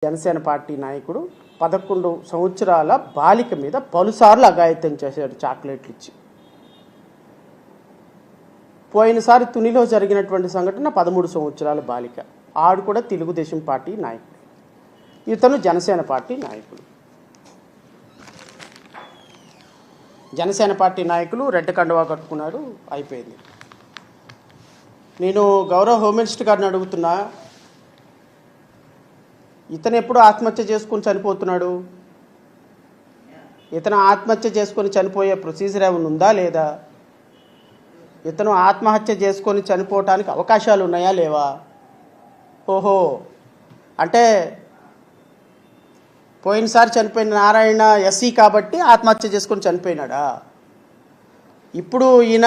Janasena party నాయకుడు 11 సంవత్సరాల బాలిక మీద పలుసార్లు అఘాయిత్యం చేశాడు చాక్లెట్లు ఇచ్చి. పోయినసారి తునిలో జరిగినటువంటి సంఘటన 13 సంవత్సరాల బాలిక. ఆడు కూడా తెలుగుదేశం పార్టీ నాయకుడు, ఇతను జనసేన పార్టీ నాయకుడు. జనసేన పార్టీ నాయకులు రెడ్ కండువా కట్టుకున్నాడు, అయిపోయింది. నేను గౌరవ హోమ్ మినిస్టర్ గారిని అడుగుతున్నా, ఇతను ఎప్పుడు ఆత్మహత్య చేసుకొని చనిపోతున్నాడు? ఇతను ఆత్మహత్య చేసుకొని చనిపోయే ప్రొసీజర్ ఏమైనా ఉందా లేదా? ఇతను ఆత్మహత్య చేసుకొని చనిపోవటానికి అవకాశాలు ఉన్నాయా లేవా? ఓహో, అంటే పోయినసారి చనిపోయిన నారాయణ ఎస్సీ కాబట్టి ఆత్మహత్య చేసుకొని చనిపోయినాడా? ఇప్పుడు ఈయన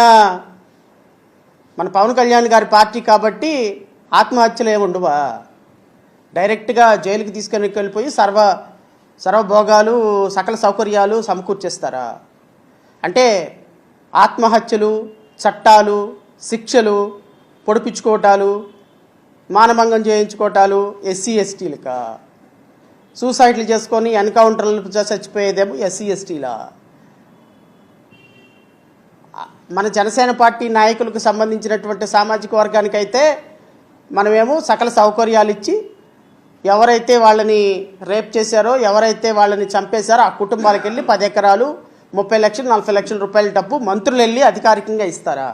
మన పవన్ కళ్యాణ్ గారి పార్టీ కాబట్టి ఆత్మహత్యలు ఏముండవా? డైరెక్ట్గా జైలుకి తీసుకొని వెళ్ళిపోయి సర్వభోగాలు సకల సౌకర్యాలు సమకూర్చేస్తారా? అంటే ఆత్మహత్యలు, చట్టాలు, శిక్షలు, పొడిపించుకోవటాలు, మానభంగం చేయించుకోవటాలు ఎస్సీ ఎస్టీలకా? సూసైడ్లు చేసుకొని ఎన్కౌంటర్లు చచ్చిపోయేదేమో ఎస్సీ ఎస్టీలా? మన జనసేన పార్టీ నాయకులకు సంబంధించినటువంటి సామాజిక వర్గానికైతే మనమేమో సకల సౌకర్యాలు ఇచ్చి, ఎవరైతే వాళ్ళని రేప్ చేశారో, ఎవరైతే వాళ్ళని చంపేశారో ఆ కుటుంబాలకు వెళ్ళి 10 ఎకరాలు 30 లక్షలు 40 లక్షల రూపాయల డబ్బు మంత్రులు వెళ్ళి అధికారికంగా ఇస్తారా?